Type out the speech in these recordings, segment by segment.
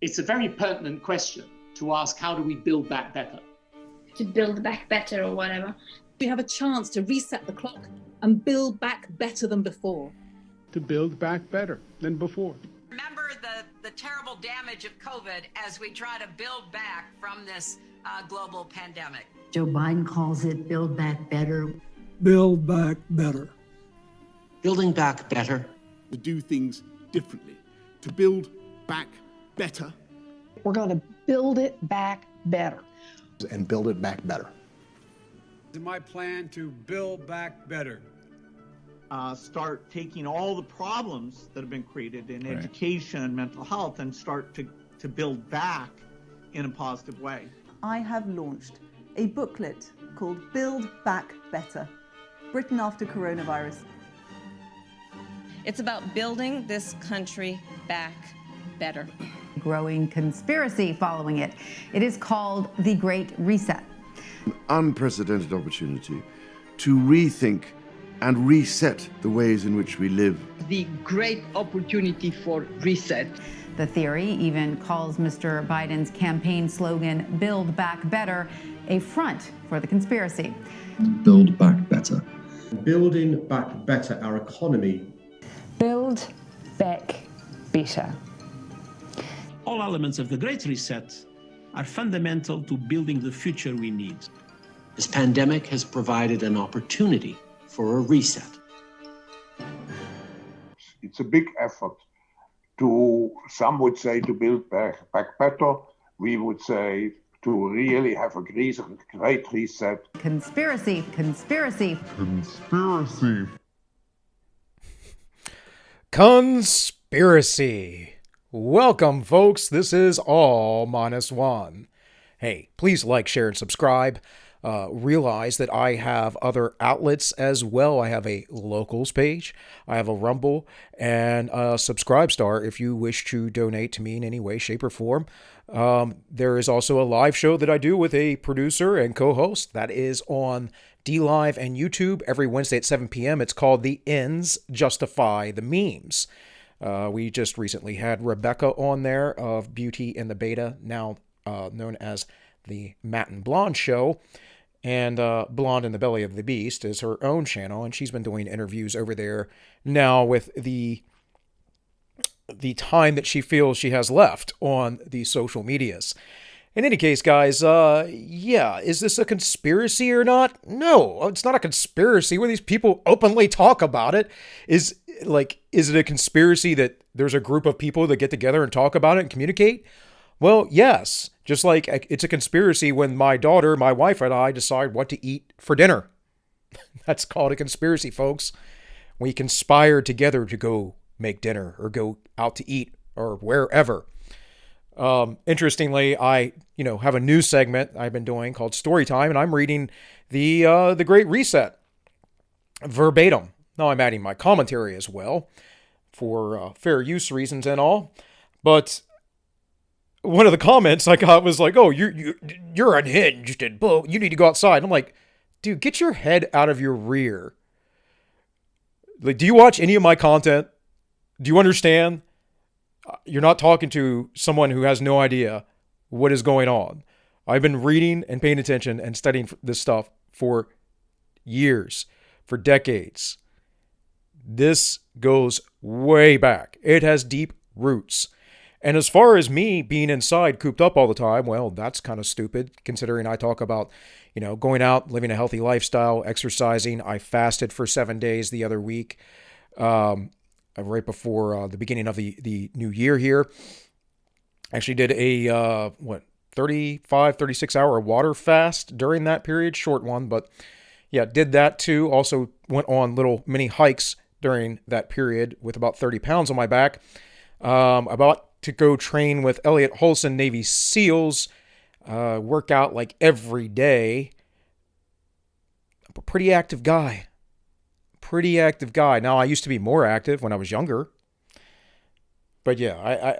It's a very pertinent question to ask, how do we build back better? To build back better or whatever. We have a chance to reset the clock and build back better than before. To build back better than before. Remember the terrible damage of COVID as we try to build back from this global pandemic. Joe Biden calls it build back better. Build back better. Building back better. To do things differently. To build back better. We're going to build it back better. And build it back better. My plan to build back better. Start taking all the problems that have been created in education and mental health and start to build back in a positive way. I have launched a booklet called Build Back Better, Britain After Coronavirus. It's about building this country back better. Growing conspiracy following it. It is called the Great Reset. An unprecedented opportunity to rethink and reset the ways in which we live. The great opportunity for reset. The theory even calls Mr. Biden's campaign slogan, Build Back Better, a front for the conspiracy. Build back better. Building back better our economy. Build back better. All elements of the Great Reset are fundamental to building the future we need. This pandemic has provided an opportunity for a reset. It's a big effort to, some would say, to build back better. We would say to really have a great reset. Conspiracy, conspiracy. Conspiracy. Conspiracy. Welcome, folks. This is All Minus One. Hey, please like, share, and subscribe. Realize that I have other outlets as well. I have a locals page, I have a Rumble, and a Subscribestar if you wish to donate to me in any way, shape, or form. There is also a live show that I do with a producer and co-host that is on DLive and YouTube every Wednesday at 7 p.m. It's called The Ends Justify the Memes. We just recently had Rebecca on there of Beauty and the Beta, now known as the Matt and Blonde Show. And Blonde in the Belly of the Beast is her own channel, and she's been doing interviews over there now with the time that she feels she has left on the social medias. In any case, guys, yeah, is this a conspiracy or not? No, it's not a conspiracy where these people openly talk about it. Is it a conspiracy that there's a group of people that get together and talk about it and communicate? Well, yes, just like it's a conspiracy when my daughter, my wife, and I decide what to eat for dinner. That's called a conspiracy, folks. We conspire together to go make dinner or go out to eat or wherever. Interestingly, I have a new segment I've been doing called Story Time, and I'm reading the Great Reset verbatim. Now I'm adding my commentary as well for fair use reasons and all, but one of the comments I got was like, "Oh, you're unhinged and you need to go outside." I'm like, dude, get your head out of your rear. Like, do you watch any of my content? Do you understand? You're not talking to someone who has no idea what is going on. I've been reading and paying attention and studying this stuff for years, for decades. This goes way back. It has deep roots. And as far as me being inside, cooped up all the time, well, that's kind of stupid, considering I talk about, going out, living a healthy lifestyle, exercising. I fasted for 7 days the other week, right before the beginning of the new year here. Actually did a, 36 hour water fast during that period. Short one, but yeah, did that too. Also went on little mini hikes during that period with about 30 pounds on my back. About to go train with Elliot Holson, Navy SEALs, work out like every day. I'm a pretty active guy. Now, I used to be more active when I was younger. But yeah,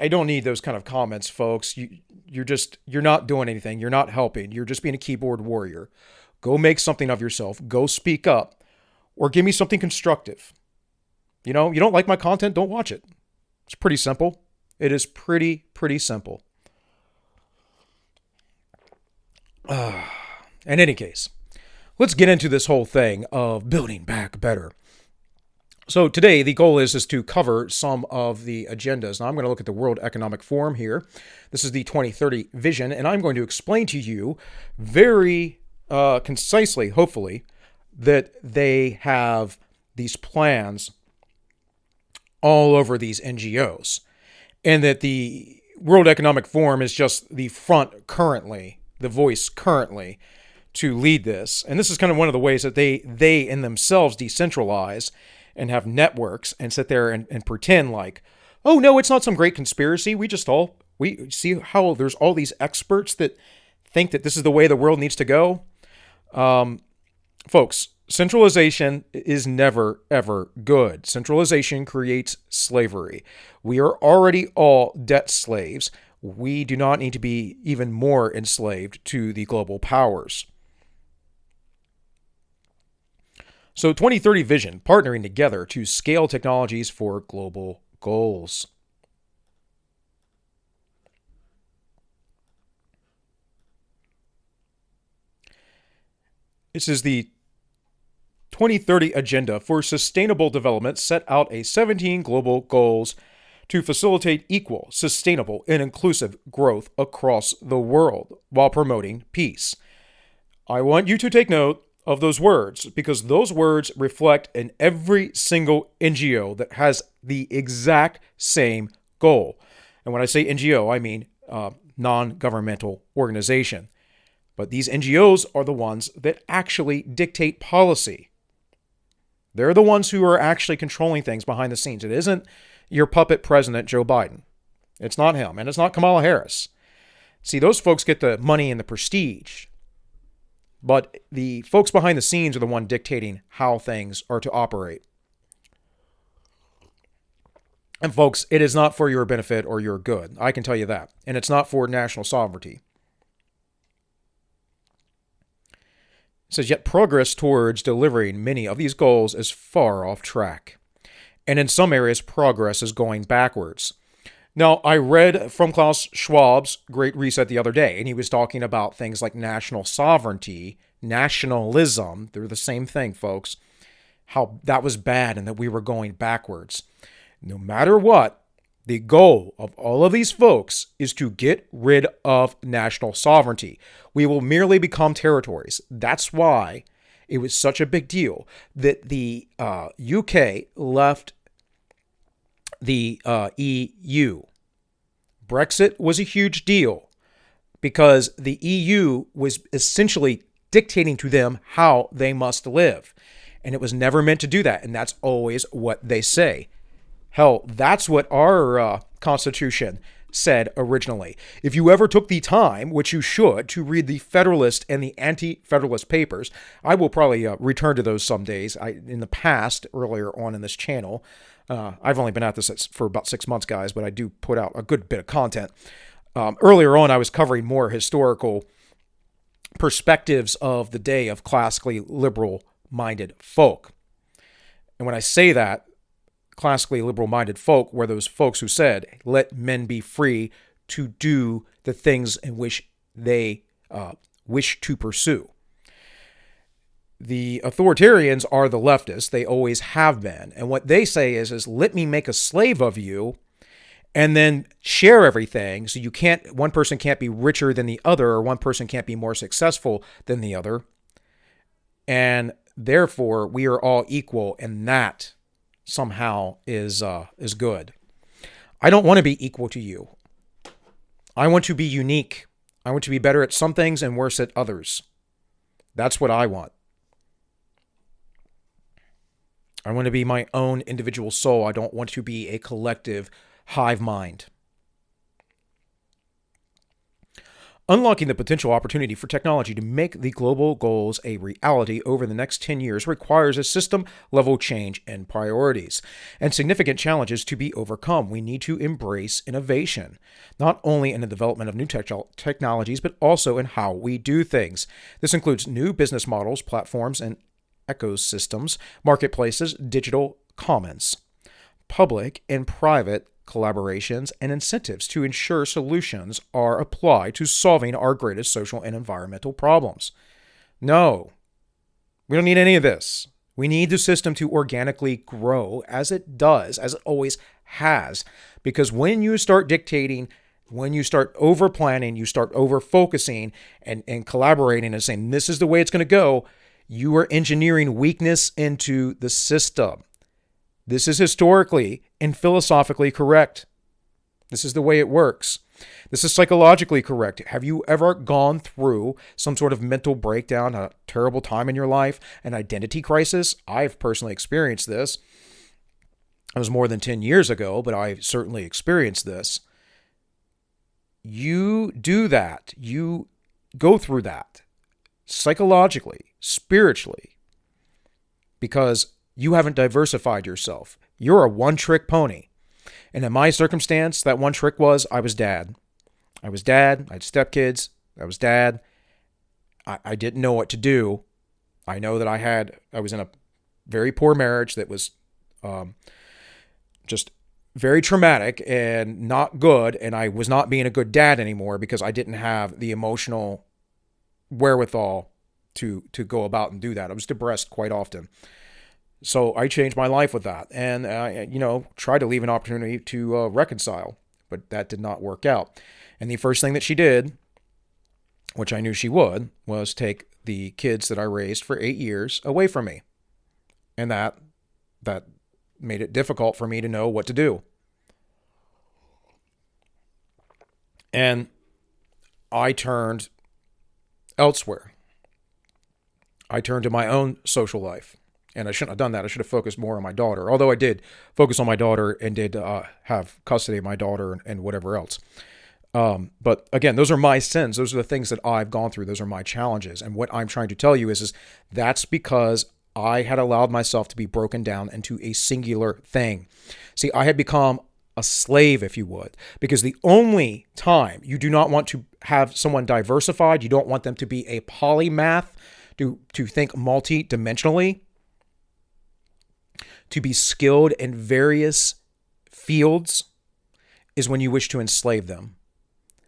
I don't need those kind of comments, folks. You're not doing anything. You're not helping. You're just being a keyboard warrior. Go make something of yourself. Go speak up. Or give me something constructive. You don't like my content, don't watch it. It's pretty simple. It is pretty simple. In any case, let's get into this whole thing of building back better. So today, the goal is to cover some of the agendas. Now, I'm going to look at the World Economic Forum here. This is the 2030 Vision, and I'm going to explain to you very concisely, hopefully, that they have these plans all over these NGOs, and that the World Economic Forum is just the front currently, the voice currently, to lead this. And this is kind of one of the ways that they in themselves decentralize and have networks and sit there and pretend like, oh no, it's not some great conspiracy. We see how there's all these experts that think that this is the way the world needs to go. Folks, centralization is never, ever good. Centralization creates slavery. We are already all debt slaves. We do not need to be even more enslaved to the global powers. So 2030 Vision, partnering together to scale technologies for global goals. This is the 2030 Agenda for Sustainable Development, set out 17 global goals to facilitate equal, sustainable, and inclusive growth across the world while promoting peace. I want you to take note of those words, because those words reflect in every single NGO that has the exact same goal. And when I say NGO, I mean non-governmental organization. But these NGOs are the ones that actually dictate policy. They're the ones who are actually controlling things behind the scenes. It isn't your puppet president, Joe Biden. It's not him, and it's not Kamala Harris. See, those folks get the money and the prestige. But the folks behind the scenes are the one dictating how things are to operate. And folks, it is not for your benefit or your good. I can tell you that. And it's not for national sovereignty. It says, yet progress towards delivering many of these goals is far off track. And in some areas, progress is going backwards. Now, I read from Klaus Schwab's Great Reset the other day, and he was talking about things like national sovereignty, nationalism. They're the same thing, folks. How that was bad and that we were going backwards. No matter what, the goal of all of these folks is to get rid of national sovereignty. We will merely become territories. That's why it was such a big deal that the UK left the EU. Brexit was a huge deal because the EU was essentially dictating to them how they must live. And it was never meant to do that. And that's always what they say. Hell, that's what our Constitution said originally. If you ever took the time, which you should, to read the Federalist and the Anti-Federalist papers, I will probably return to those some days. In the past, earlier on in this channel, I've only been at this for about 6 months, guys, but I do put out a good bit of content. Earlier on, I was covering more historical perspectives of the day of classically liberal-minded folk. And when I say that, classically liberal-minded folk were those folks who said, let men be free to do the things in which they wish to pursue. The authoritarians are the leftists. They always have been. And what they say is let me make a slave of you and then share everything. So one person can't be richer than the other, or one person can't be more successful than the other. And therefore, we are all equal, and that somehow is good. I don't want to be equal to you. I want to be unique. I want to be better at some things and worse at others. That's what I want. I want to be my own individual soul. I don't want to be a collective hive mind. Unlocking the potential opportunity for technology to make the global goals a reality over the next 10 years requires a system-level change in priorities and significant challenges to be overcome. We need to embrace innovation, not only in the development of new technologies, but also in how we do things. This includes new business models, platforms, and ecosystems, marketplaces, digital commons, public and private collaborations, and incentives to ensure solutions are applied to solving our greatest social and environmental problems. No, we don't need any of this. We need the system to organically grow as it does, as it always has. Because when you start dictating, when you start over planning, you start over focusing and collaborating and saying, this is the way it's going to go, you are engineering weakness into the system. This is historically and philosophically correct. This is the way it works. This is psychologically correct. Have you ever gone through some sort of mental breakdown, a terrible time in your life, an identity crisis? I've personally experienced this. It was more than 10 years ago, but I certainly experienced this. You do that. You go through that psychologically, spiritually, because you haven't diversified yourself. You're a one-trick pony. And in my circumstance, that one trick was I was dad. I was dad. I had stepkids. I was dad. I didn't know what to do. I know that I was in a very poor marriage that was just very traumatic and not good. And I was not being a good dad anymore because I didn't have the emotional wherewithal to go about and do that. I was depressed quite often. So I changed my life with that and, tried to leave an opportunity to reconcile, but that did not work out. And the first thing that she did, which I knew she would, was take the kids that I raised for 8 years away from me. And that made it difficult for me to know what to do. And I turned elsewhere. I turned to my own social life. And I shouldn't have done that. I should have focused more on my daughter. Although I did focus on my daughter and did have custody of my daughter and whatever else. But again, those are my sins. Those are the things that I've gone through. Those are my challenges. And what I'm trying to tell you is that's because I had allowed myself to be broken down into a singular thing. See, I had become a slave, if you would, because the only time you do not want to have someone diversified, you don't want them to be a polymath, to think multi-dimensionally, to be skilled in various fields, is when you wish to enslave them,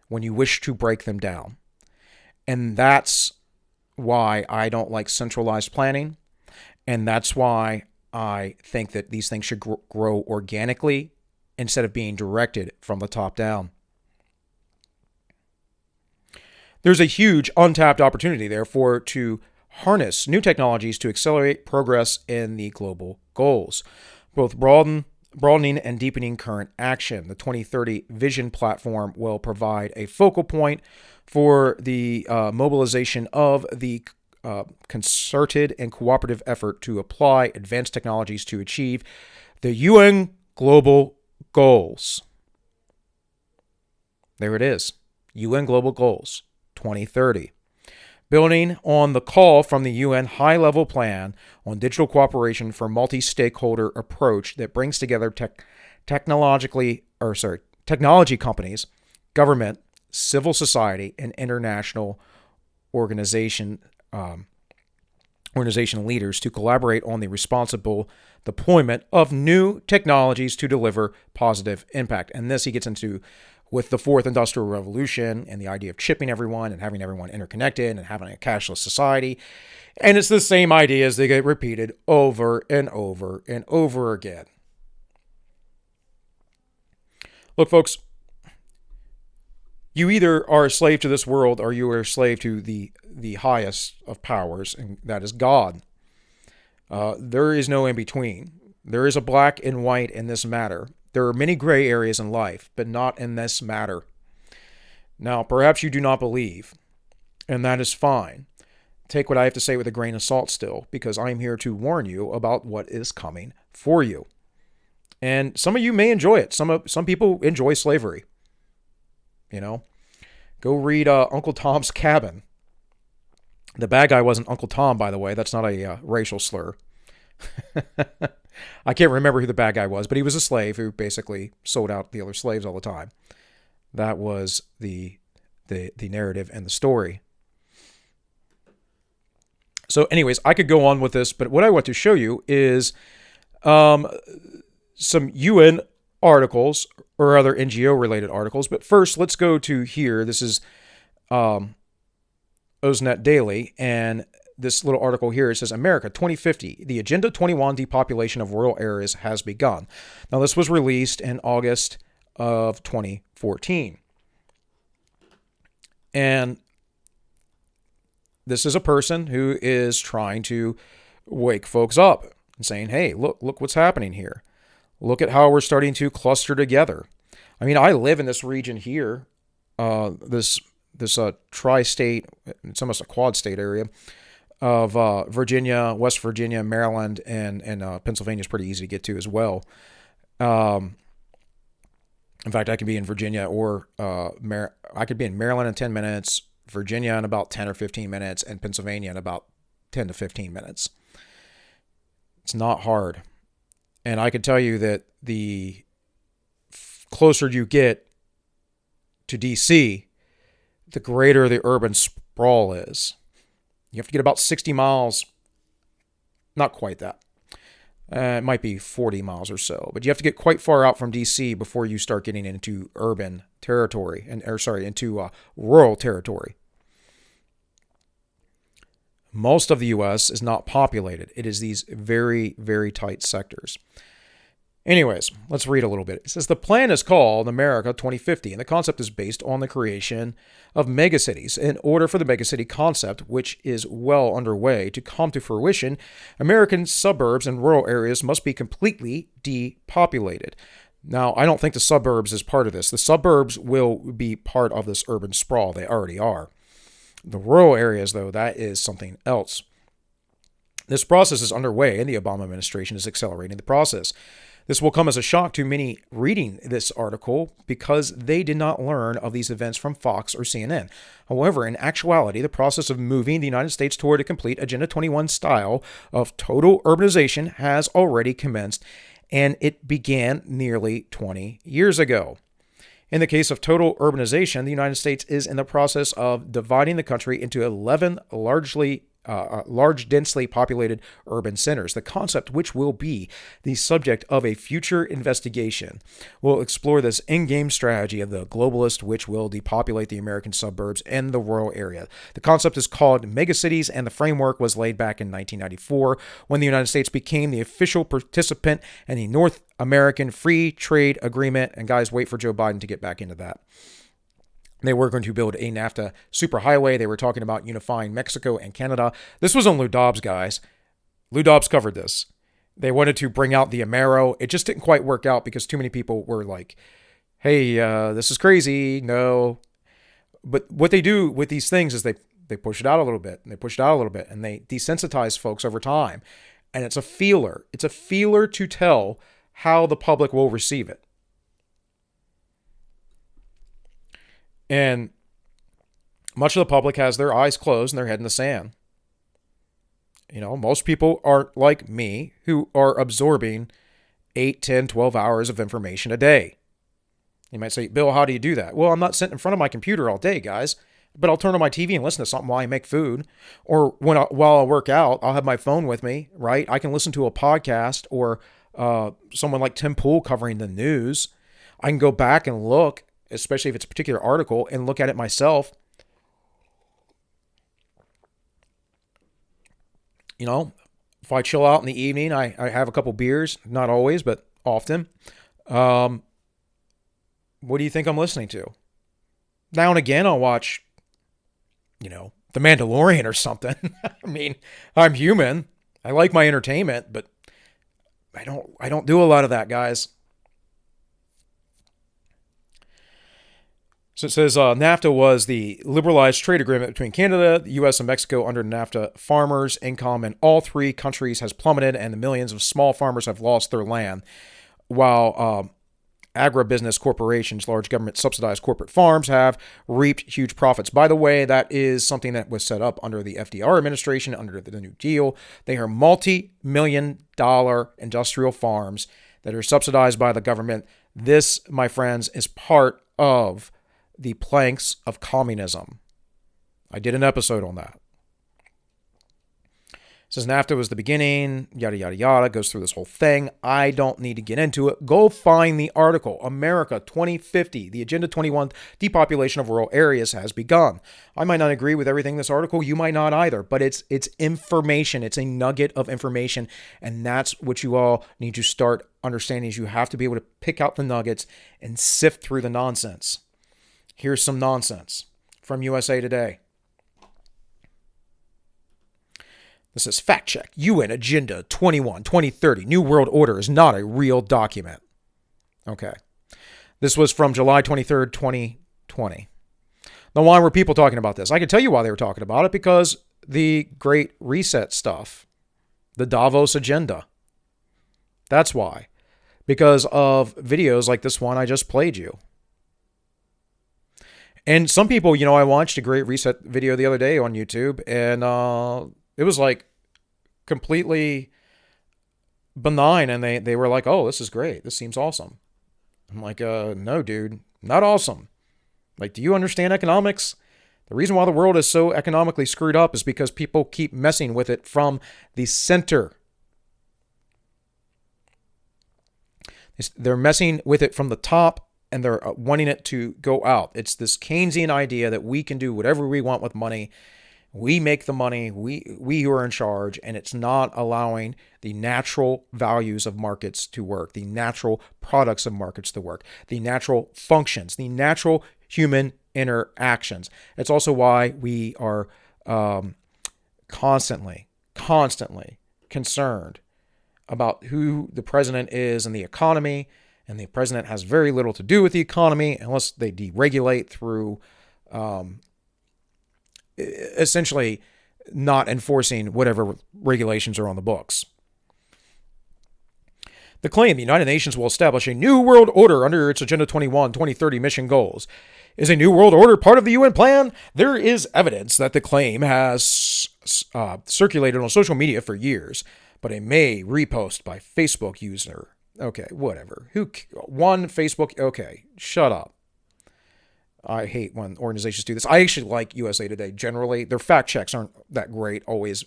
when you wish to break them down. And that's why I don't like centralized planning. And that's why I think that these things should grow organically instead of being directed from the top down. There's a huge untapped opportunity, therefore, to harness new technologies to accelerate progress in the global goals, both broadening and deepening current action. The 2030 Vision platform will provide a focal point for the mobilization of the concerted and cooperative effort to apply advanced technologies to achieve the UN global goals. There it is. UN global goals 2030. Building on the call from the UN high-level plan on digital cooperation for multi-stakeholder approach that brings together technology companies, government, civil society, and international organization leaders to collaborate on the responsible deployment of new technologies to deliver positive impact. And this he gets into with the fourth industrial revolution and the idea of chipping everyone and having everyone interconnected and having a cashless society. And it's the same ideas that get repeated over and over and over again. Look, folks, you either are a slave to this world or you are a slave to the highest of powers, and that is God. There is no in between. There is a black and white in this matter. There are many gray areas in life, but not in this matter. Now, perhaps you do not believe, and that is fine. Take what I have to say with a grain of salt still, because I am here to warn you about what is coming for you. And some of you may enjoy it. Some people enjoy slavery. Go read Uncle Tom's Cabin. The bad guy wasn't Uncle Tom, by the way. That's not a racial slur. I can't remember who the bad guy was, but he was a slave who basically sold out the other slaves all the time. That was the narrative and the story. So anyways, I could go on with this, but what I want to show you is some UN articles or other NGO related articles. But first, let's go to here. This is OSNet Daily, and this little article here, it says, America 2050, the Agenda 21 depopulation of rural areas has begun. Now, this was released in August of 2014. And this is a person who is trying to wake folks up and saying, hey, look what's happening here. Look at how we're starting to cluster together. I mean, I live in this region here, this tri-state, it's almost a quad state area of Virginia, West Virginia, Maryland, and Pennsylvania is pretty easy to get to as well. In fact, I could be in Virginia or I could be in Maryland in 10 minutes, Virginia in about 10 or 15 minutes, and Pennsylvania in about 10 to 15 minutes. It's not hard. And I can tell you that the closer you get to DC, the greater the urban sprawl is. You have to get about 60 miles, not quite that. It might be 40 miles or so, but you have to get quite far out from DC before you start getting into urban territory, into rural territory. Most of the U.S. is not populated. It is these very, very tight sectors. Anyways, let's read a little bit. It says the plan is called America 2050, and the concept is based on the creation of megacities. In order for the megacity concept, which is well underway, to come to fruition, American suburbs and rural areas must be completely depopulated. Now, I don't think the suburbs is part of this. The suburbs will be part of this urban sprawl. They already are. The rural areas, though, that is something else. This process is underway, and the Obama administration is accelerating the process. This will come as a shock to many reading this article because they did not learn of these events from Fox or CNN. However, in actuality, the process of moving the United States toward a complete Agenda 21 style of total urbanization has already commenced, and it began nearly 20 years ago. In the case of total urbanization, the United States is in the process of dividing the country into 11 large, densely populated urban centers. The concept, which will be the subject of a future investigation, will explore this in-game strategy of the globalist, which will depopulate the American suburbs and the rural area. The concept is called megacities, and the framework was laid back in 1994 when the United States became the official participant in the North American Free Trade Agreement. And guys, wait for Joe Biden to get back into that. They were going to build a NAFTA superhighway. They were talking about unifying Mexico and Canada. This was on Lou Dobbs, guys. Lou Dobbs covered this. They wanted to bring out the Amero. It just didn't quite work out because too many people were like, hey, this is crazy. No. But what they do with these things is they push it out a little bit, and they push it out a little bit, and they desensitize folks over time. And it's a feeler. It's a feeler to tell how the public will receive it. And much of the public has their eyes closed and their head in the sand. You know, most people aren't like me who are absorbing 8, 10, 12 hours of information a day. You might say, Bill, how do you do that? Well, I'm not sitting in front of my computer all day, guys, but I'll turn on my TV and listen to something while I make food. Or while I work out, I'll have my phone with me, right? I can listen to a podcast or someone like Tim Pool covering the news. I can go back and look, especially if it's a particular article, and look at it myself. You know, if I chill out in the evening, I have a couple beers, not always, but often. What do you think I'm listening to? Now and again, I'll watch, The Mandalorian or something. I mean, I'm human. I like my entertainment, but I don't do a lot of that, guys. So it says NAFTA was the liberalized trade agreement between Canada, the U.S., and Mexico. Under NAFTA, farmers' income in all three countries has plummeted, and the millions of small farmers have lost their land, while agribusiness corporations, large government-subsidized corporate farms, have reaped huge profits. By the way, that is something that was set up under the FDR administration, under the New Deal. They are multi-million-dollar industrial farms that are subsidized by the government. This, my friends, is part of the planks of communism. I did an episode on that. It Says NAFTA was the beginning, yada, yada, yada, goes through this whole thing. I don't need to get into it. Go find the article. America 2050, the Agenda 21 depopulation of rural areas has begun. I might not agree with everything in this article. You might not either, but it's information. It's a nugget of information, and that's what you all need to start understanding is you have to be able to pick out the nuggets and sift through the nonsense. Here's some nonsense from USA Today. This is fact check. UN Agenda 21 2030 New World Order is not a real document. Okay. This was from July 23rd, 2020. Now, why were people talking about this? I can tell you why they were talking about it, because the Great Reset stuff, the Davos agenda. That's why. Because of videos like this one I just played you. And some people, you know, I watched a Great Reset video the other day on YouTube, and it was like completely benign, and they were like, oh, this is great. This seems awesome. I'm like, no, dude, not awesome. Like, do you understand economics? The reason why the world is so economically screwed up is because people keep messing with it from the center. They're messing with it from the top, and they're wanting it to go out. It's this Keynesian idea that we can do whatever we want with money. We make the money, we who are in charge, and it's not allowing the natural values of markets to work, the natural products of markets to work, the natural functions, the natural human interactions. It's also why we are constantly concerned about who the president is and the economy, and the president has very little to do with the economy unless they deregulate through essentially not enforcing whatever regulations are on the books. The claim the United Nations will establish a new world order under its Agenda 21 2030 mission goals. Is a new world order part of the UN plan? There is evidence that the claim has circulated on social media for years, but a May repost by Facebook user. Okay, whatever. One Facebook? Okay, shut up. I hate when organizations do this. I actually like USA Today generally. Their fact checks aren't that great always.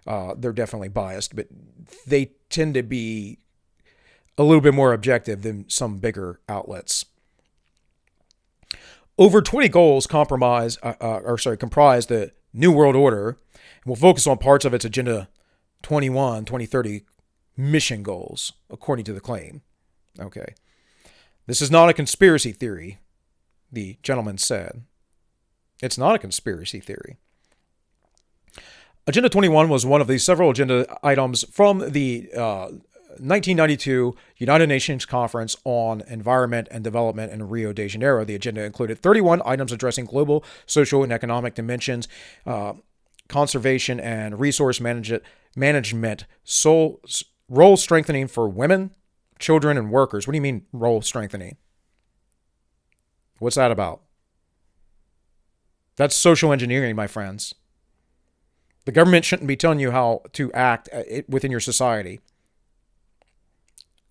They're definitely biased, but they tend to be a little bit more objective than some bigger outlets. Over 20 goals comprise the New World Order, and will focus on parts of its Agenda 21 2030 mission goals, according to the claim. Okay. This is not a conspiracy theory, the gentleman said. It's not a conspiracy theory. Agenda 21 was one of the several agenda items from the 1992 United Nations Conference on Environment and Development in Rio de Janeiro. The agenda included 31 items addressing global, social, and economic dimensions, conservation and resource management, role strengthening for women, children, and workers. What do you mean role strengthening? What's that about? That's social engineering, my friends. The government shouldn't be telling you how to act within your society.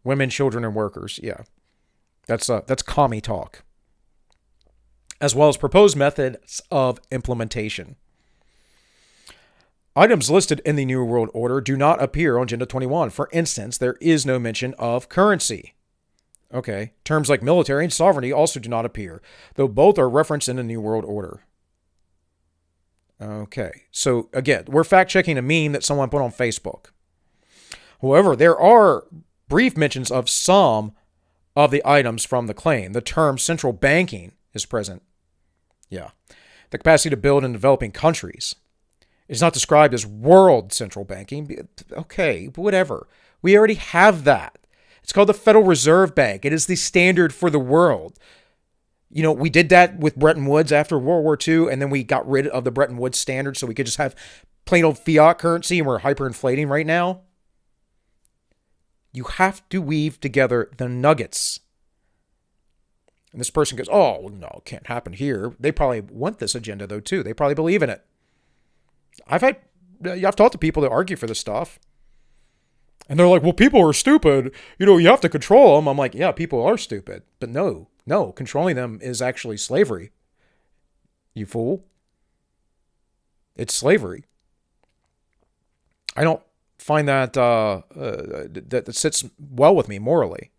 Women, children, and workers. Yeah. That's commie talk. As well as proposed methods of implementation. Items listed in the New World Order do not appear on Agenda 21. For instance, there is no mention of currency. Okay. Terms like military and sovereignty also do not appear, though both are referenced in the New World Order. Okay. So, again, we're fact-checking a meme that someone put on Facebook. However, there are brief mentions of some of the items from the claim. The term central banking is present. Yeah. The capacity to build in developing countries. It's not described as world central banking. Okay, whatever. We already have that. It's called the Federal Reserve Bank. It is the standard for the world. You know, we did that with Bretton Woods after World War II, and then we got rid of the Bretton Woods standard so we could just have plain old fiat currency, and we're hyperinflating right now. You have to weave together the nuggets. And this person goes, oh, no, it can't happen here. They probably want this agenda, though, too. They probably believe in it. I've talked to people that argue for this stuff. And they're like, well, people are stupid. You know, you have to control them. I'm like, yeah, people are stupid. But no, controlling them is actually slavery. You fool. It's slavery. I don't find that that sits well with me morally.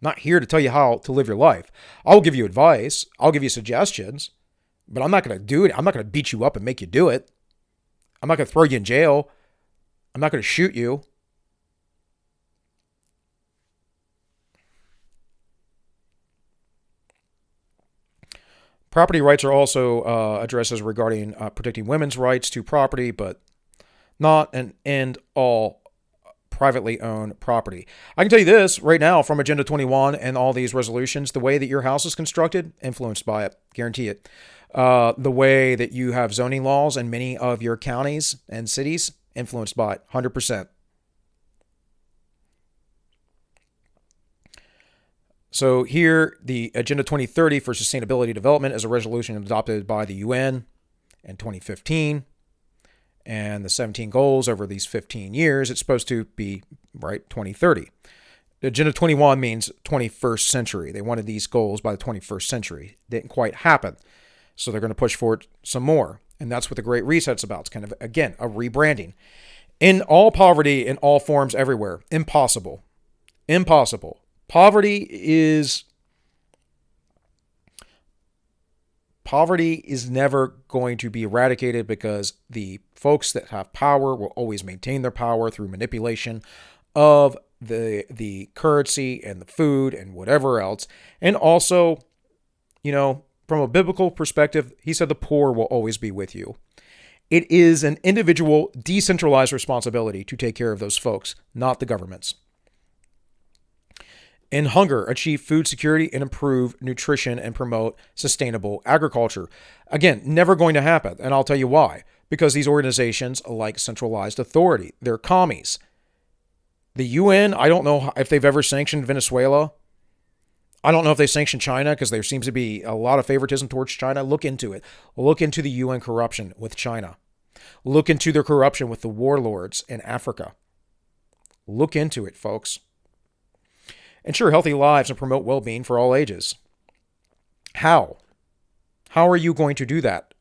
Not here to tell you how to live your life. I'll give you advice. I'll give you suggestions, but I'm not going to do it. I'm not going to beat you up and make you do it. I'm not going to throw you in jail. I'm not going to shoot you. Property rights are also addresses regarding protecting women's rights to property, but not an end all privately owned property. I can tell you this right now from Agenda 21 and all these resolutions, the way that your house is constructed, influenced by it, guarantee it. The way that you have zoning laws in many of your counties and cities, influenced by it, 100%. So here, the Agenda 2030 for Sustainability Development is a resolution adopted by the UN in 2015. And the 17 goals over these 15 years, it's supposed to be, right, 2030. Agenda 21 means 21st century. They wanted these goals by the 21st century. Didn't quite happen. So they're going to push forward some more. And that's what the Great Reset's about. It's kind of, again, a rebranding. In all poverty, in all forms, everywhere. Impossible. Impossible. Poverty is never going to be eradicated because the folks that have power will always maintain their power through manipulation of the currency and the food and whatever else. And also, you know, from a biblical perspective, he said the poor will always be with you. It is an individual, decentralized responsibility to take care of those folks, not the governments. In hunger, achieve food security and improve nutrition and promote sustainable agriculture. Again, never going to happen. And I'll tell you why. Because these organizations like centralized authority. They're commies. The UN, I don't know if they've ever sanctioned Venezuela. I don't know if they sanctioned China because there seems to be a lot of favoritism towards China. Look into it. Look into the UN corruption with China. Look into their corruption with the warlords in Africa. Look into it, folks. Ensure healthy lives and promote well-being for all ages. How? How are you going to do that?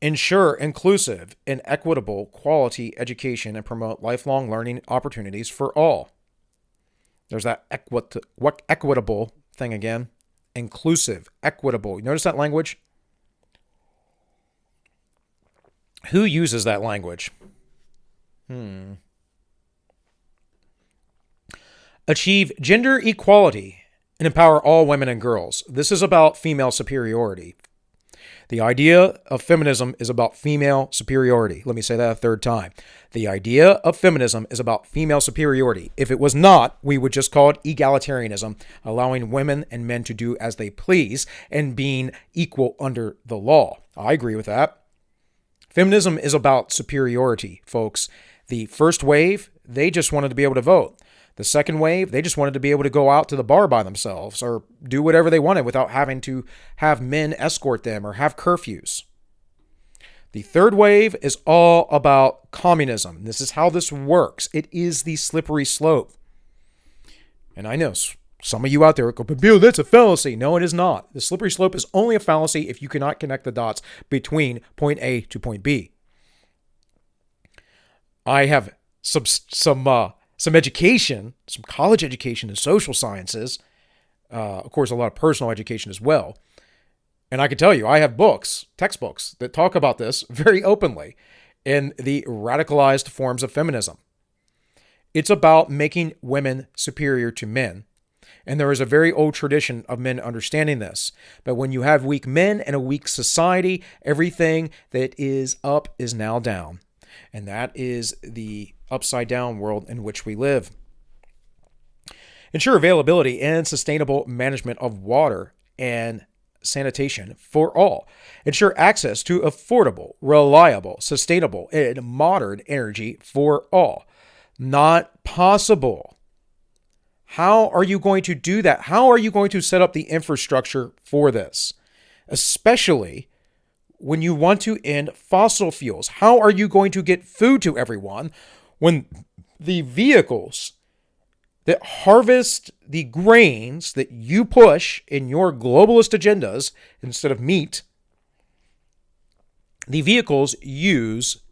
Ensure inclusive and equitable quality education and promote lifelong learning opportunities for all. There's that equitable thing again. Inclusive, equitable. You notice that language? Who uses that language? Achieve gender equality and empower all women and girls. This is about female superiority. The idea of feminism is about female superiority. Let me say that a third time. The idea of feminism is about female superiority. If it was not, we would just call it egalitarianism, allowing women and men to do as they please and being equal under the law. I agree with that. Feminism is about superiority, folks. The first wave, they just wanted to be able to vote. The second wave, they just wanted to be able to go out to the bar by themselves or do whatever they wanted without having to have men escort them or have curfews. The third wave is all about communism. This is how this works. It is the slippery slope. And I know some of you out there go, but Bill, that's a fallacy. No, it is not. The slippery slope is only a fallacy if you cannot connect the dots between point A to point B. I have some education, some college education in social sciences, of course, a lot of personal education as well. And I can tell you, I have books, textbooks, that talk about this very openly in the radicalized forms of feminism. It's about making women superior to men. And there is a very old tradition of men understanding this. But when you have weak men and a weak society, everything that is up is now down. And that is the upside down world in which we live. Ensure availability and sustainable management of water and sanitation for all. Ensure access to affordable, reliable, sustainable, and modern energy for all. Not possible. How are you going to do that? How are you going to set up the infrastructure for this? Especially when you want to end fossil fuels. How are you going to get food to everyone when the vehicles that harvest the grains that you push in your globalist agendas instead of meat, the vehicles use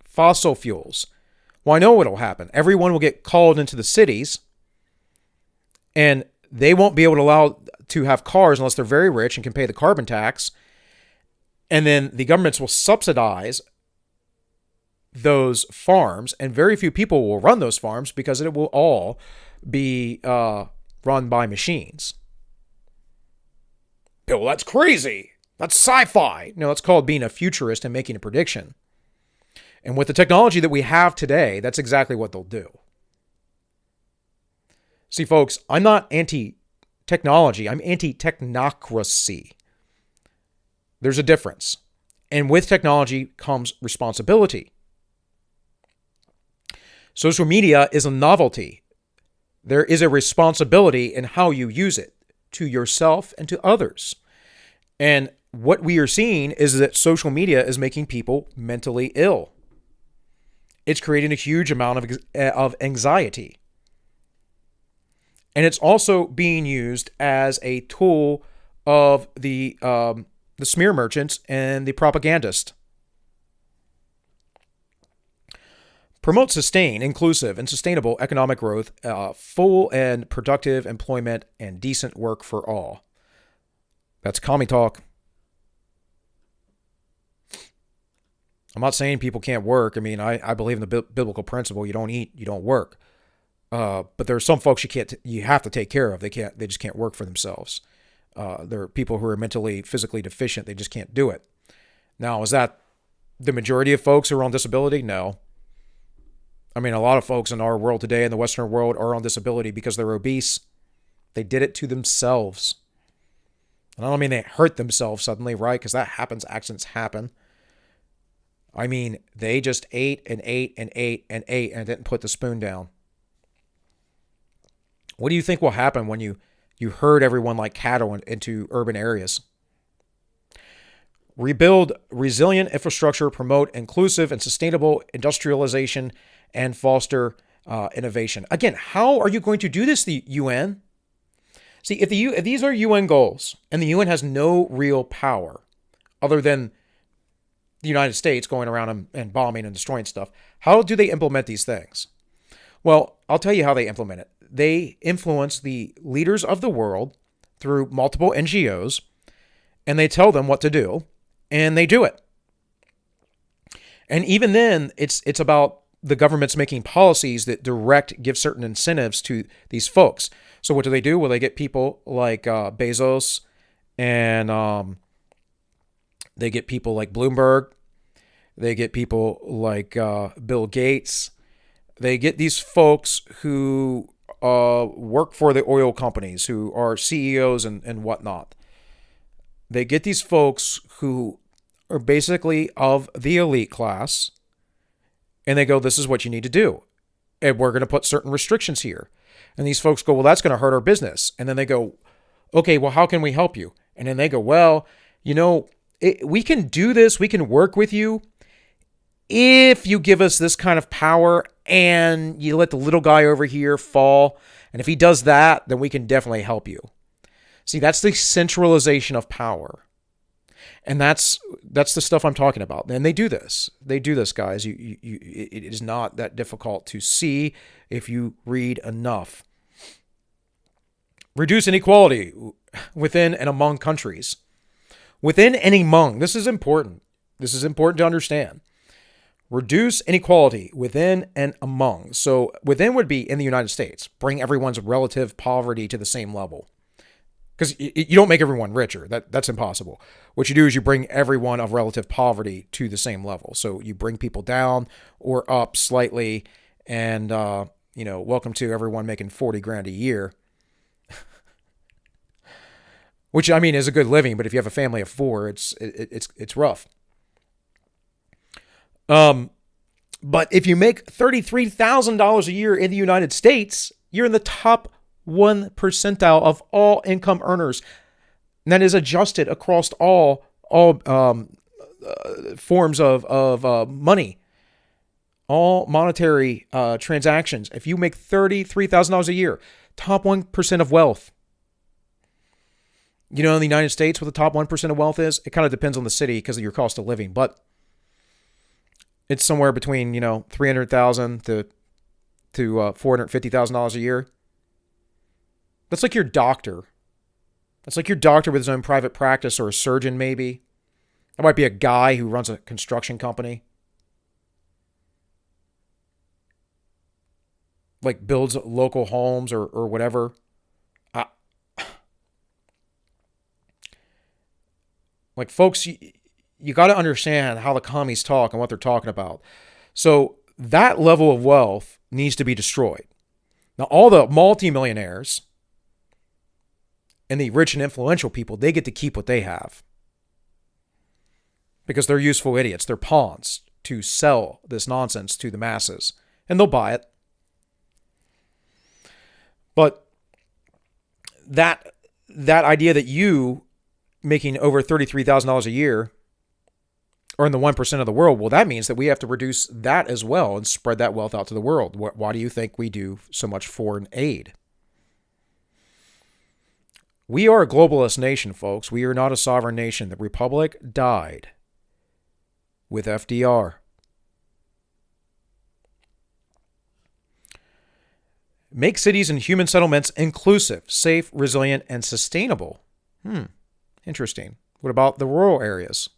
fossil fuels. Well, I know what'll happen. Everyone will get called into the cities, and they won't be able to allow to have cars unless they're very rich and can pay the carbon tax. And then the governments will subsidize those farms, and very few people will run those farms because it will all be run by machines. Bill, that's crazy. That's sci-fi. No, it's called being a futurist and making a prediction. And with the technology that we have today, that's exactly what they'll do. See, folks, I'm not anti-technology. I'm anti-technocracy. There's a difference. And with technology comes responsibility. Social media is a novelty. There is a responsibility in how you use it to yourself and to others. And what we are seeing is that social media is making people mentally ill. It's creating a huge amount of anxiety. And it's also being used as a tool of the smear merchants and the propagandists. Promote sustain, inclusive, and sustainable economic growth, full and productive employment, and decent work for all. That's commie talk. I'm not saying people can't work. I mean, I believe in the biblical principle: you don't eat, you don't work. But there are some folks you have to take care of. They just can't work for themselves. There are people who are mentally, physically deficient. They just can't do it. Now, is that the majority of folks who are on disability? No. I mean, a lot of folks in our world today, in the Western world, are on disability because they're obese. They did it to themselves. And I don't mean they hurt themselves suddenly, right? Because that happens. Accidents happen. I mean, they just ate and ate and ate and ate and didn't put the spoon down. What do you think will happen when you herd everyone like cattle into urban areas? Rebuild resilient infrastructure, promote inclusive and sustainable industrialization, and foster innovation. Again, how are you going to do this, the UN? See, if these are UN goals, and the UN has no real power other than the United States going around and bombing and destroying stuff, how do they implement these things? Well, I'll tell you how they implement it. They influence the leaders of the world through multiple NGOs, and they tell them what to do, and they do it. And even then, it's about the government's making policies that give certain incentives to these folks. So what do? Well, they get people like Bezos, and they get people like Bloomberg. They get people like Bill Gates. They get these folks who work for the oil companies, who are CEOs and whatnot. They get these folks who are basically of the elite class, and they go, this is what you need to do. And we're going to put certain restrictions here. And these folks go, well, that's going to hurt our business. And then they go, okay, well, how can we help you? And then they go, well, we can do this. We can work with you if you give us this kind of power and you let the little guy over here fall. And if he does that, then we can definitely help you. See, that's the centralization of power. And that's the stuff I'm talking about. And they do this. They do this, guys. It is not that difficult to see if you read enough. Reduce inequality within and among countries. Within and among. This is important. This is important to understand. Reduce inequality within and among. So within would be in the United States. Bring everyone's relative poverty to the same level. Because you don't make everyone richer. That's impossible. What you do is you bring everyone of relative poverty to the same level. So you bring people down or up slightly, and welcome to everyone making $40,000 a year. Which, I mean, is a good living, but if you have a family of 4, it's rough. But if you make $33,000 a year in the United States, you're in the top 1 percentile of all income earners. And that is adjusted across all forms of money, all monetary transactions. If you make $33,000 a year, top 1% of wealth. In the United States, what the top 1% of wealth is, it kind of depends on the city because of your cost of living. But it's somewhere between, $300,000 to $450,000 a year. That's like your doctor. That's like your doctor with his own private practice, or a surgeon maybe. That might be a guy who runs a construction company. Like builds local homes or whatever. Like, folks, you got to understand how the commies talk and what they're talking about. So that level of wealth needs to be destroyed. Now, all the multimillionaires and the rich and influential people, they get to keep what they have. Because they're useful idiots. They're pawns to sell this nonsense to the masses. And they'll buy it. But that idea that you making over $33,000 a year or in the 1% of the world, well, that means that we have to reduce that as well and spread that wealth out to the world. Why do you think we do so much foreign aid? We are a globalist nation, folks. We are not a sovereign nation. The Republic died with FDR. Make cities and human settlements inclusive, safe, resilient, and sustainable. Interesting. What about the rural areas?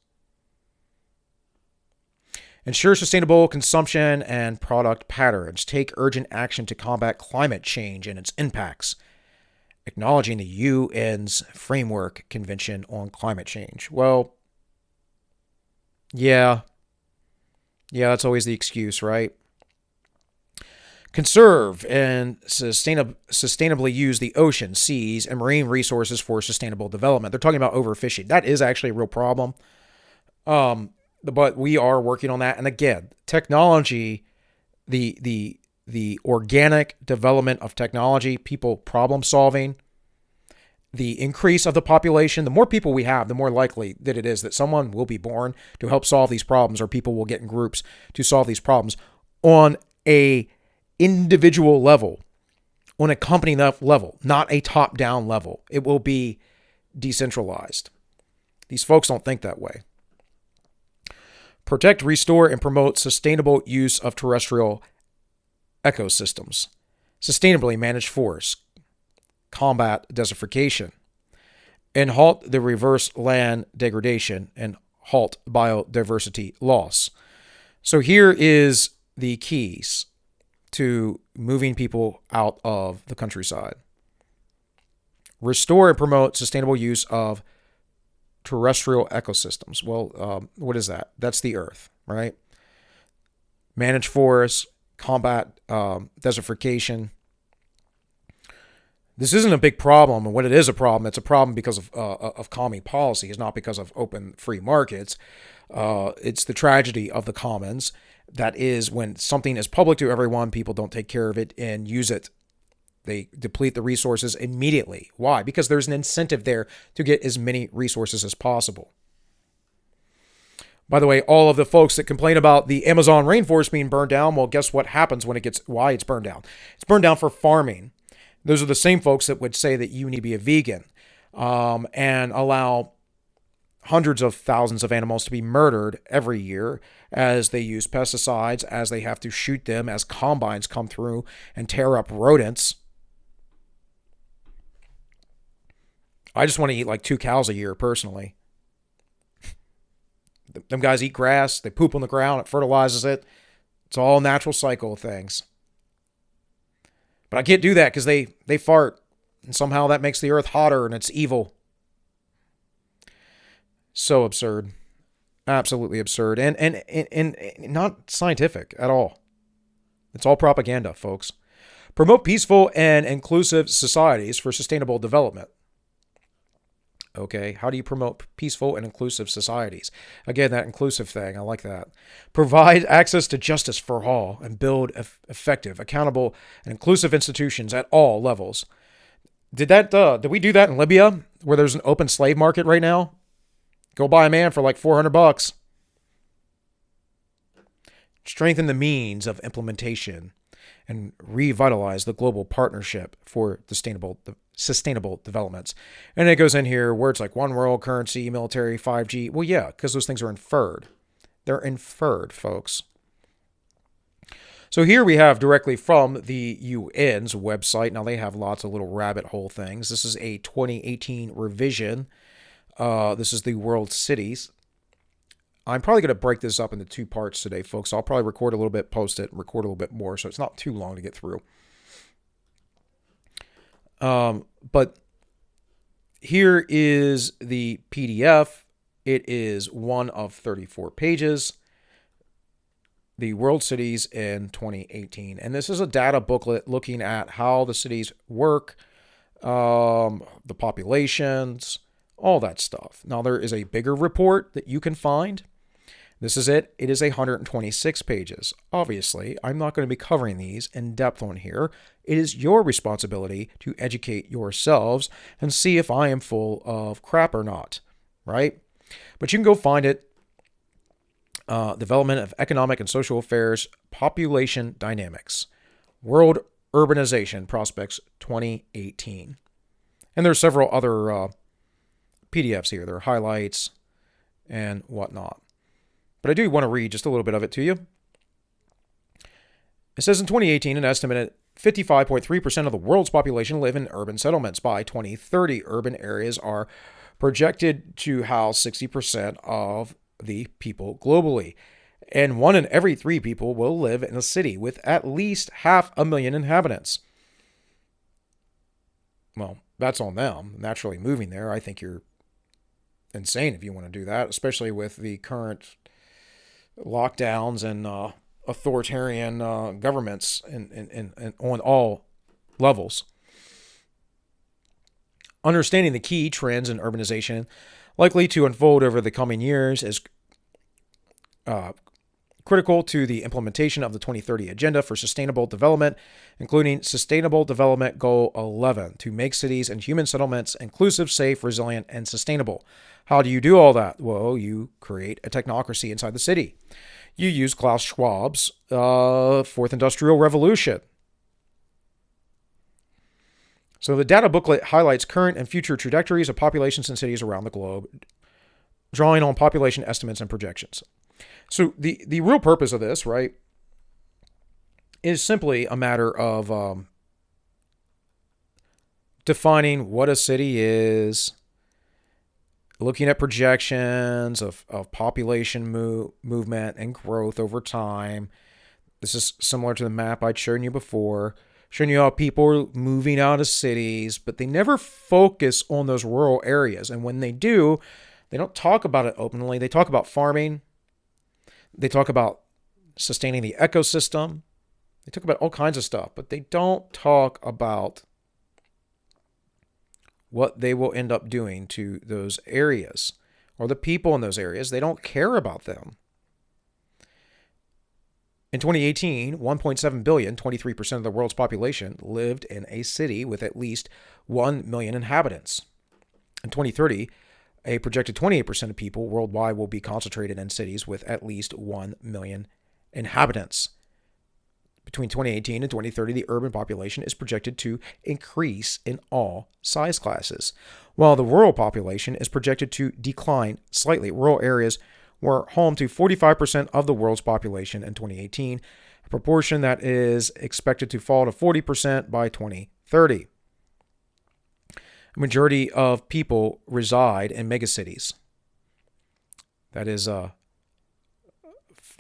Ensure sustainable consumption and product patterns. Take urgent action to combat climate change and its impacts. Acknowledging the UN's Framework Convention on Climate Change. Well, yeah, that's always the excuse, right? Conserve and sustainably use the ocean, seas, and marine resources for sustainable development. They're talking about overfishing. That is actually a real problem. But we are working on that. And again, technology, the organic development of technology, people problem solving, the increase of the population, the more people we have, the more likely that it is that someone will be born to help solve these problems, or people will get in groups to solve these problems on a individual level, on a company level, not a top-down level. It will be decentralized. These folks don't think that way. Protect, restore, and promote sustainable use of terrestrial ecosystems. Sustainably manage forests. Combat desertification. And halt the reverse land degradation and halt biodiversity loss. So here is the keys to moving people out of the countryside. Restore and promote sustainable use of terrestrial ecosystems. Well, what is that? That's the earth, right? Manage forests, combat desertification. This isn't a big problem, and when it is a problem, it's a problem because of commie policy. It's not because of open free markets. It's the tragedy of the commons. That is, when something is public to everyone, people don't take care of it and use it. They deplete the resources immediately. Why? Because there's an incentive there to get as many resources as possible. By the way, all of the folks that complain about the Amazon rainforest being burned down, well, guess what happens when why it's burned down? It's burned down for farming. Those are the same folks that would say that you need to be a vegan and allow hundreds of thousands of animals to be murdered every year as they use pesticides, as they have to shoot them, as combines come through and tear up rodents. I just want to eat like 2 cows a year, personally. Them guys eat grass, they poop on the ground, it fertilizes it. It's all a natural cycle of things. But I can't do that because they fart, and somehow that makes the earth hotter, and it's evil. So absurd. Absolutely absurd. And not scientific at all. It's all propaganda, folks. Promote peaceful and inclusive societies for sustainable development. Okay, how do you promote peaceful and inclusive societies? Again, that inclusive thing, I like that. Provide access to justice for all and build effective, accountable, and inclusive institutions at all levels. Did we do that in Libya, where there's an open slave market right now? Go buy a man for like $400. Strengthen the means of implementation and revitalize the global partnership for sustainable developments. And it goes in here words like one world, currency, military, 5G. Well, yeah, because those things are inferred. They're inferred, folks. So here we have directly from the UN's website. Now they have lots of little rabbit hole things. This is a 2018 revision. This is the world cities. I'm probably going to break this up into 2 parts today, folks. So I'll probably record a little bit, post it, and record a little bit more, so it's not too long to get through. But here is the PDF. It is one of 34 pages. The World Cities in 2018. And this is a data booklet looking at how the cities work, the populations, all that stuff. Now, there is a bigger report that you can find. This is it. It is 126 pages. Obviously, I'm not going to be covering these in depth on here. It is your responsibility to educate yourselves and see if I am full of crap or not, right? But you can go find it. Development of Economic and Social Affairs, Population Dynamics, World Urbanization Prospects 2018. And there's several other PDFs here. There are highlights and whatnot. But I do want to read just a little bit of it to you. It says in 2018, an estimated 55.3% of the world's population live in urban settlements. By 2030, urban areas are projected to house 60% of the people globally, and 1 in every 3 people will live in a city with at least 500,000 inhabitants. Well, that's on them naturally moving there. I think you're insane if you want to do that, especially with the current lockdowns and authoritarian governments and on all levels. Understanding the key trends in urbanization likely to unfold over the coming years is critical to the implementation of the 2030 Agenda for Sustainable Development, including Sustainable Development Goal 11, to make cities and human settlements inclusive, safe, resilient, and sustainable. How do you do all that? Well, you create a technocracy inside the city. You use Klaus Schwab's Fourth Industrial Revolution. So the data booklet highlights current and future trajectories of populations in cities around the globe, drawing on population estimates and projections. So the real purpose of this, right, is simply a matter of defining what a city is, looking at projections of population movement and growth over time. This is similar to the map I'd shown you before, showing you how people are moving out of cities, but they never focus on those rural areas. And when they do, they don't talk about it openly. They talk about farming. They talk about sustaining the ecosystem. They talk about all kinds of stuff, but they don't talk about what they will end up doing to those areas or the people in those areas. They don't care about them. In 2018, 1.7 billion, 23% of the world's population, lived in a city with at least 1 million inhabitants. In 2030, a projected 28% of people worldwide will be concentrated in cities with at least 1 million inhabitants. Between 2018 and 2030, the urban population is projected to increase in all size classes, while the rural population is projected to decline slightly. Rural areas were home to 45% of the world's population in 2018, a proportion that is expected to fall to 40% by 2030. A majority of people reside in megacities. That is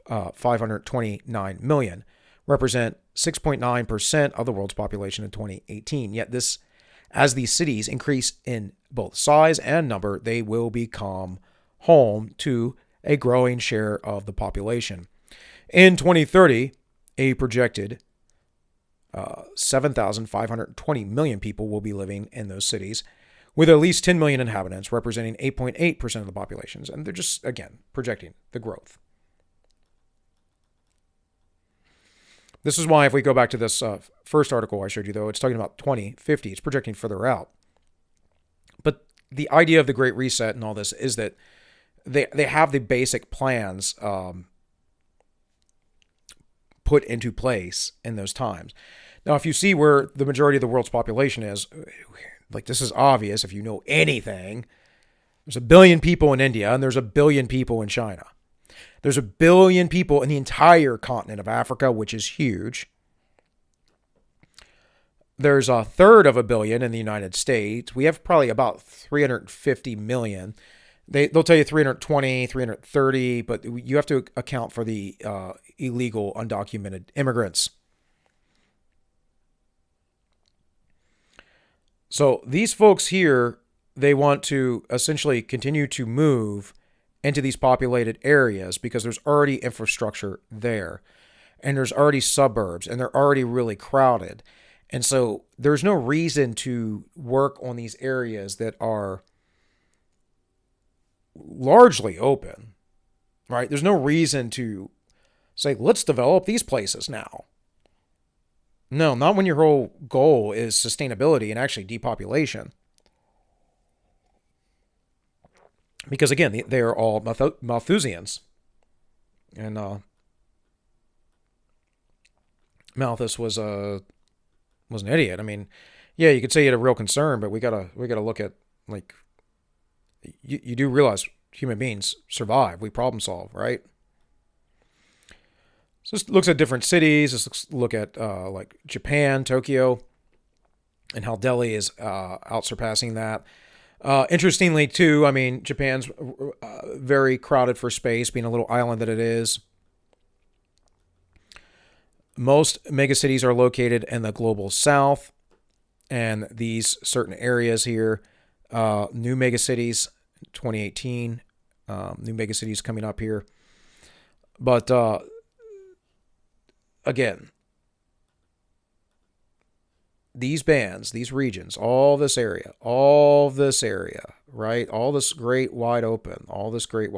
529 million, represent 6.9% of the world's population in 2018. Yet this, as these cities increase in both size and number, they will become home to a growing share of the population. In 2030, a projected 7,520 million people will be living in those cities with at least 10 million inhabitants, representing 8.8% of the populations. And they're just, again, projecting the growth. This is why if we go back to this first article I showed you, though, it's talking about 2050. It's projecting further out. But the idea of the Great Reset and all this is that they have the basic plans put into place in those times. Now, if you see where the majority of the world's population is, like this is obvious if you know anything. There's 1 billion people in India and there's 1 billion people in China. There's 1 billion people in the entire continent of Africa, which is huge. There's 1/3 of a billion in the United States. We have probably about 350 million. They'll tell you 320, 330, but you have to account for the illegal, undocumented immigrants. So these folks here, they want to essentially continue to move into these populated areas because there's already infrastructure there, and there's already suburbs, and they're already really crowded. And so there's no reason to work on these areas that are largely open, right? There's no reason to say, let's develop these places now. No, not when your whole goal is sustainability and actually depopulation. Because again, they are all Malthusians. And Malthus was an idiot. I mean, yeah, you could say he had a real concern, but we gotta look at, like, you do realize human beings survive. We problem solve, right? So this looks at different cities. Let's look at like Japan, Tokyo, and how Delhi is out surpassing that. Interestingly, too, I mean, Japan's very crowded for space, being a little island that it is. Most megacities are located in the global south, and these certain areas here, new megacities, 2018, new megacities coming up here. But again, these bands, these regions, all this area, right? All this great wide open, all the great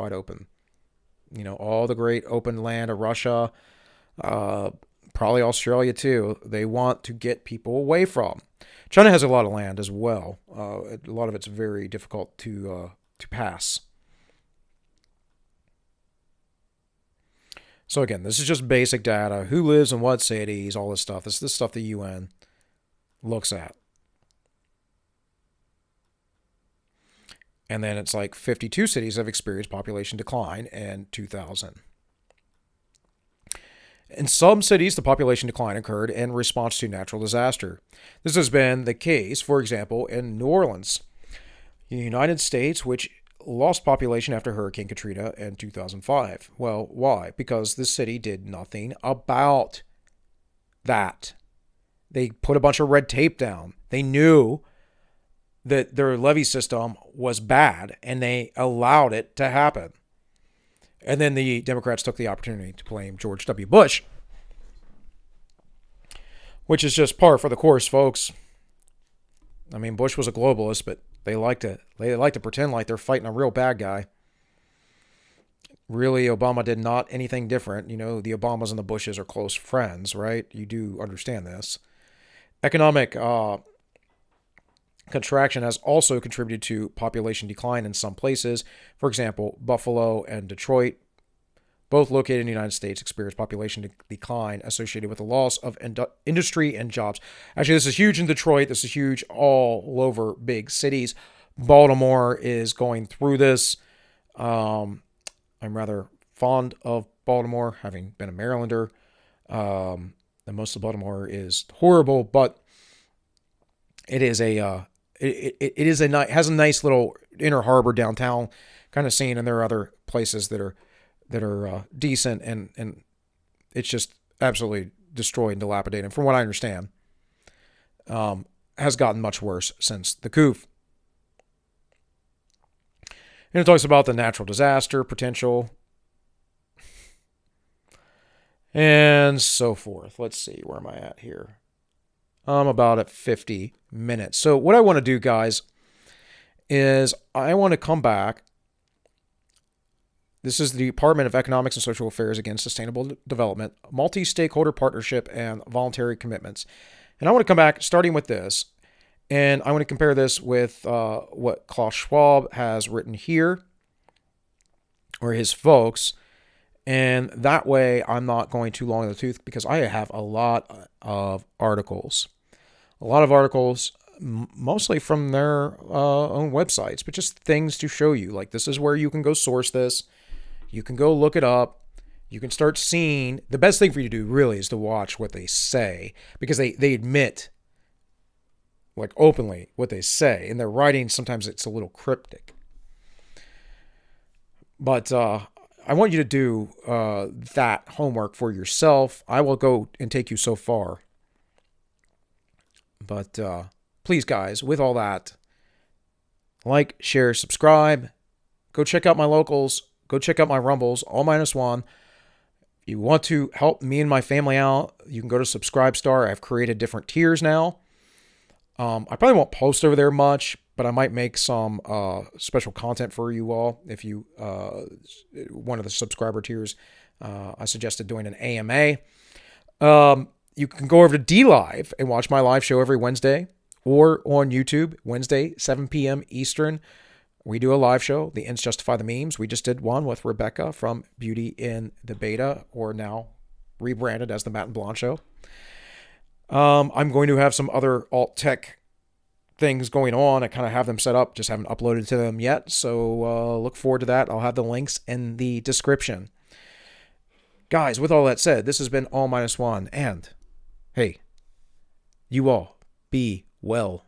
open land of Russia, probably Australia too, they want to get people away from. China has a lot of land as well. A lot of it's very difficult to pass. So again, this is just basic data. Who lives in what cities, all this stuff. This is the stuff the UN looks at. And then it's like 52 cities have experienced population decline in 2000. In some cities, the population decline occurred in response to natural disaster. This has been the case, for example, in New Orleans, the United States, which lost population after Hurricane Katrina in 2005. Well, why? Because the city did nothing about that. They put a bunch of red tape down. They knew that their levee system was bad, and they allowed it to happen. And then the Democrats took the opportunity to blame George W. Bush, which is just par for the course, folks. I mean, Bush was a globalist, but they like to pretend like they're fighting a real bad guy. Really, Obama did not anything different. You know, the Obamas and the Bushes are close friends, right? You do understand this. Economic contraction has also contributed to population decline in some places. For example, Buffalo and Detroit, both located in the United States, experienced population decline associated with the loss of industry and jobs. Actually, this is huge in Detroit. This is huge all over big cities. Baltimore is going through this. I'm rather fond of Baltimore, having been a Marylander. And most of Baltimore is horrible, but it is has a nice little inner harbor downtown kind of scene, and there are other places that are decent, and it's just absolutely destroyed and dilapidated. And from what I understand, has gotten much worse since the coup. And it talks about the natural disaster potential and so forth. Let's see, where am I at here? I'm about at 50 minutes. So what I want to do, guys, is I want to come back. This is the Department of Economics and Social Affairs Against Sustainable Development, Multi-Stakeholder Partnership and Voluntary Commitments. And I want to come back starting with this, and I want to compare this with what Klaus Schwab has written here, or his folks. And that way I'm not going too long in the tooth, because I have a lot of articles. Mostly from their own websites, but just things to show you. Like, this is where you can go source this. You can go look it up. You can start seeing. The best thing for you to do really is to watch what they say, because they admit, like, openly what they say. In their writing, sometimes it's a little cryptic. But I want you to do that homework for yourself. I will go and take you so far. But please, guys, with all that, like, share, subscribe. Go check out my locals. Go check out my Rumbles, all minus one. If you want to help me and my family out, you can go to Subscribestar. I've created different tiers now. I probably won't post over there much, but I might make some special content for you all. If you, one of the subscriber tiers, I suggested doing an AMA. You can go over to DLive and watch my live show every Wednesday, or on YouTube, Wednesday, 7 p.m. Eastern. We do a live show, The Ends Justify the Memes. We just did one with Rebecca from Beauty in the Beta, or now rebranded as the Matt and Blonde Show. I'm going to have some other alt tech things going on. I kind of have them set up, just haven't uploaded to them yet. So look forward to that. I'll have the links in the description. Guys, with all that said, this has been All Minus One. And hey, you all be well.